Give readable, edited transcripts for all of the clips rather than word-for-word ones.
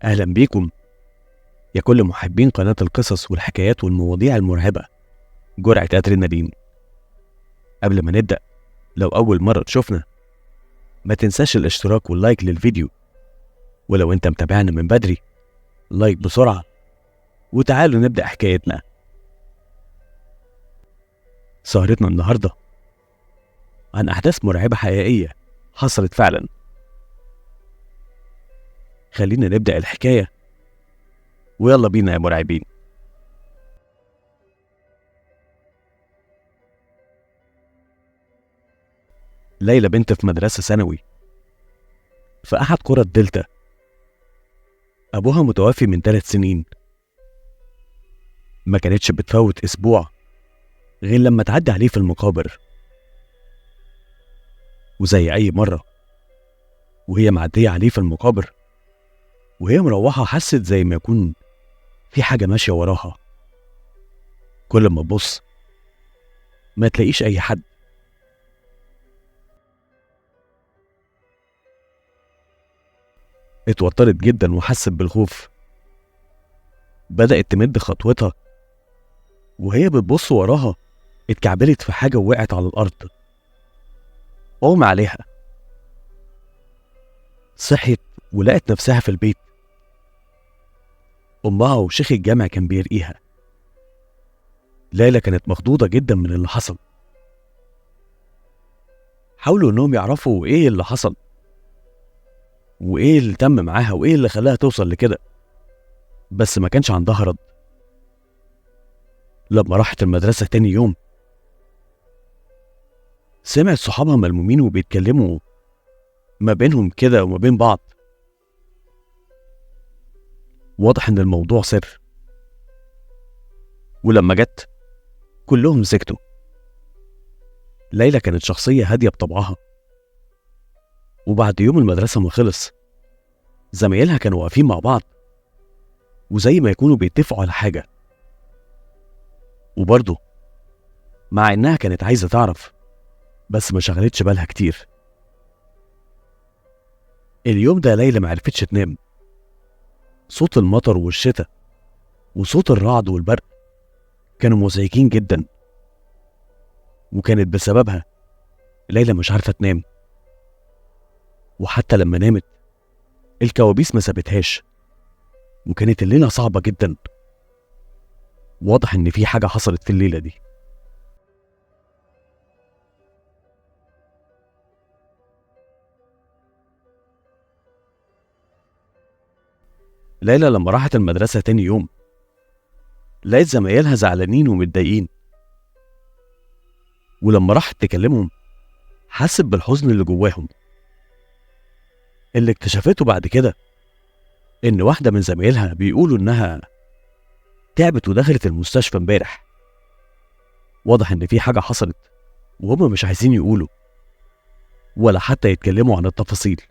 أهلا بيكم يا كل محبين قناة القصص والحكايات والمواضيع المرعبة. جرعة أدرينالين. قبل ما نبدأ، لو أول مرة تشوفنا ما تنساش الاشتراك واللايك للفيديو، ولو أنت متابعنا من بدري لايك بسرعة. وتعالوا نبدأ حكايتنا. سهرتنا النهاردة عن أحداث مرعبة حقيقية حصلت فعلا. خلينا نبدأ الحكاية ويلا بينا يا مرعبين. ليلى بنت في مدرسة ثانوي في أحد قرى الدلتا. أبوها متوفي من 3 سنين. ما كانتش بتفوت أسبوع غير لما تعدي عليه في المقابر. وزي أي مرة وهي معدية عليه في المقابر وهي مروحة حست زي ما يكون في حاجة ماشية وراها. كل ما تبص ما تلاقيش أي حد. اتوترت جدا وحست بالخوف. بدأت تمد خطوتها وهي بتبص وراها اتكعبلت في حاجة ووقعت على الأرض. أغمى عليها. صحيت ولقت نفسها في البيت. أمها وشيخ الجامع كان بيرقيها. ليلى كانت مخضوضة جدا من اللي حصل. حاولوا إنهم يعرفوا إيه اللي حصل وإيه اللي تم معاها وإيه اللي خلاها توصل لكده، بس ما كانش عندها رد. لما راحت المدرسة تاني يوم سمعت صحابها ملمومين وبيتكلموا ما بينهم كده وما بين بعض. واضح إن الموضوع سر. ولما جت كلهم سكتوا. ليلى كانت شخصية هادية بطبعها. وبعد يوم المدرسة ما خلص زمايلها كانوا واقفين مع بعض وزي ما يكونوا بيتفقوا على حاجة. وبرضه مع إنها كانت عايزة تعرف بس ما شغلتش بالها كتير. اليوم ده ليلى معرفتش تنام. صوت المطر والشتاء وصوت الرعد والبرق كانوا مزعجين جدا، وكانت بسببها ليلى مش عارفة تنام. وحتى لما نامت الكوابيس ما سابتهاش، وكانت الليلة صعبة جدا. واضح إن في حاجة حصلت في الليلة دي. ليلى لما راحت المدرسة تاني يوم لقيت زمايلها زعلانين ومتضايقين. ولما راحت تكلمهم حست بالحزن اللي جواهم. اللي اكتشفته بعد كده إن واحدة من زمايلها بيقولوا إنها تعبت ودخلت المستشفى امبارح. واضح إن في حاجة حصلت وهم مش عايزين يقولوا ولا حتى يتكلموا عن التفاصيل.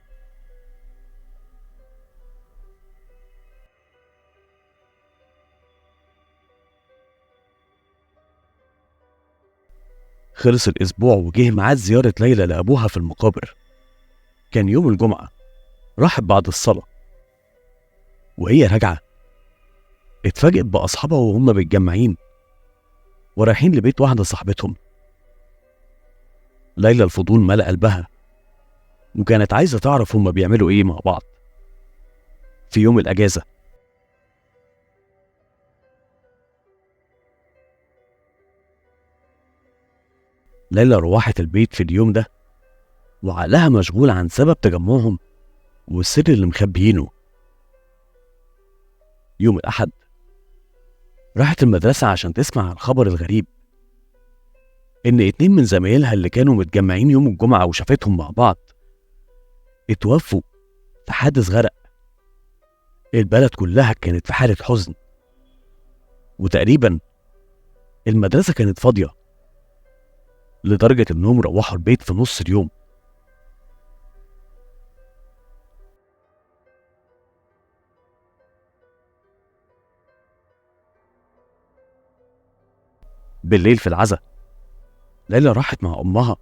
خلص الأسبوع وجه ميعاد زيارة ليلى لأبوها في المقابر. كان يوم الجمعة. راحت بعد الصلاة. وهي راجعة اتفاجئت بأصحابها وهم متجمعين ورايحين لبيت واحدة صاحبتهم. ليلى الفضول ملأ قلبها وكانت عايزة تعرف هم بيعملوا ايه مع بعض في يوم الأجازة. ليلى روحت البيت في اليوم ده وعقلها مشغول عن سبب تجمعهم والسر اللي مخبيينه. يوم الأحد راحت المدرسة عشان تسمع الخبر الغريب إن 2 من زمايلها اللي كانوا متجمعين يوم الجمعة وشافتهم مع بعض اتوفوا في حادث غرق. البلد كلها كانت في حالة حزن، وتقريبا المدرسة كانت فاضية لدرجة إنهم روحوا البيت في نص اليوم. بالليل في العزا ليلى راحت مع أمها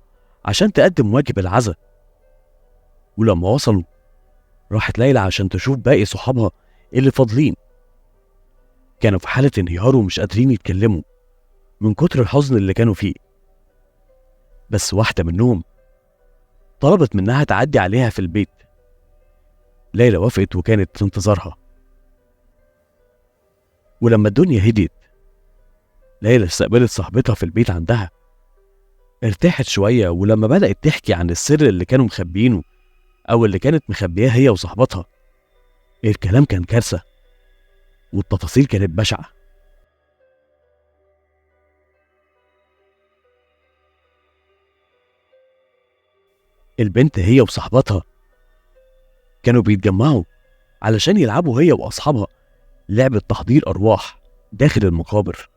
عشان تقدم واجب العزا. ولما وصلوا راحت ليلى عشان تشوف باقي صحابها اللي فاضلين كانوا في حالة انهيار ومش قادرين يتكلموا من كتر الحزن اللي كانوا فيه. بس واحدة منهم طلبت منها تعدي عليها في البيت. ليلى وافقت وكانت في انتظارها. ولما الدنيا هديت ليلى استقبلت صاحبتها في البيت عندها. ارتاحت شوية، ولما بدأت تحكي عن السر اللي كانوا مخبيينه أو اللي كانت مخبياه هي وصاحبتها، الكلام كان كارثة والتفاصيل كانت بشعة. البنت هي وصاحبتها كانوا بيتجمعوا علشان يلعبوا هي وأصحابها لعبة تحضير أرواح داخل المقابر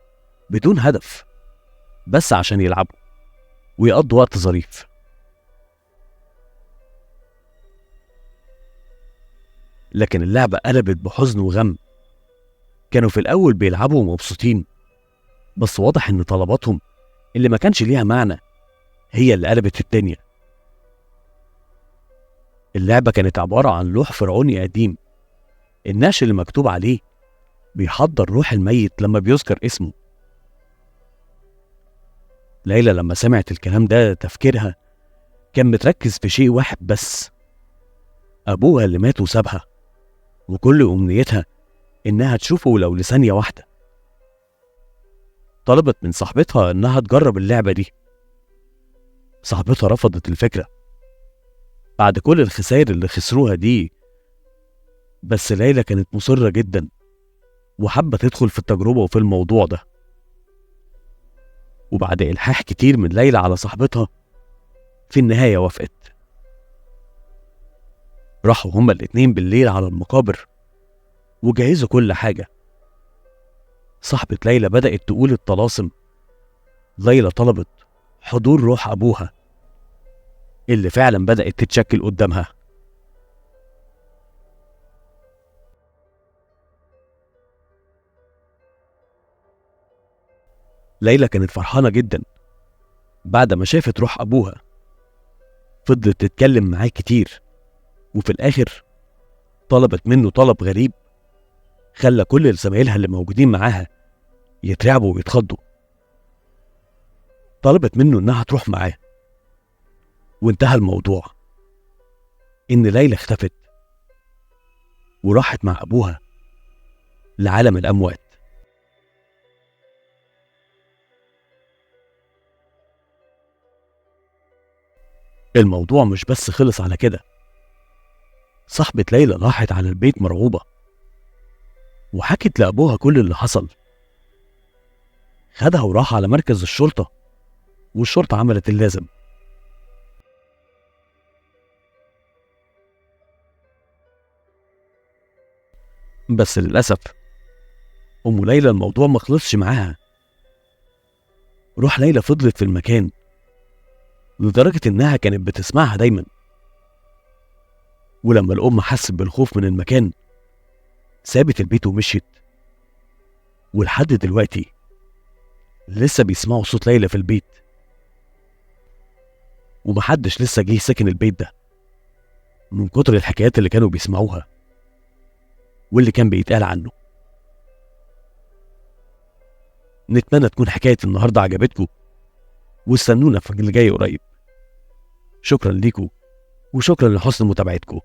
بدون هدف، بس عشان يلعبوا ويقضوا وقت ظريف. لكن اللعبة قلبت بحزن وغم. كانوا في الأول بيلعبوا ومبسوطين، بس واضح إن طلباتهم اللي ما كانش ليها معنى هي اللي قلبت الدنيا. اللعبة كانت عبارة عن لوح فرعوني قديم، النقش اللي مكتوب عليه بيحضر روح الميت لما بيذكر اسمه. ليلى لما سمعت الكلام ده تفكيرها كان متركز في شيء واحد بس: أبوها اللي مات وسابها، وكل أمنيتها إنها تشوفه ولو لثانية واحدة. طلبت من صاحبتها إنها تجرب اللعبة دي. صاحبتها رفضت الفكرة بعد كل الخسائر اللي خسروها دي، بس ليلى كانت مصرة جدا وحابة تدخل في التجربة وفي الموضوع ده. وبعد إلحاح كتير من ليلى على صاحبتها في النهاية وافقت. راحوا هما الاتنين بالليل على المقابر وجهزوا كل حاجة. صاحبة ليلى بدأت تقول الطلاسم. ليلى طلبت حضور روح أبوها اللي فعلا بدأت تتشكل قدامها. ليلى كانت فرحانة جدا بعد ما شافت روح أبوها. فضلت تتكلم معاه كتير، وفي الآخر طلبت منه طلب غريب خلى كل زمايلها اللي موجودين معاها يترعبوا ويتخضوا. طلبت منه إنها تروح معاه، وانتهى الموضوع إن ليلى اختفت وراحت مع أبوها لعالم الأموات. الموضوع مش بس خلص على كده. صاحبة ليلى راحت على البيت مرعوبة وحكت لأبوها كل اللي حصل. خدها وراح على مركز الشرطة، والشرطة عملت اللازم. بس للأسف أم ليلى الموضوع ما خلصش معاها. روح ليلى فضلت في المكان لدرجة إنها كانت بتسمعها دايما. ولما الأم حست بالخوف من المكان سابت البيت ومشيت. ولحد دلوقتي لسه بيسمعوا صوت ليلى في البيت، ومحدش لسه جه ساكن البيت ده من كتر الحكايات اللي كانوا بيسمعوها واللي كان بيتقال عنه. نتمنى تكون حكاية النهاردة عجبتكم، واستنونا في اللي جاي قريب. شكرا ليكم وشكرا لحسن متابعتكم.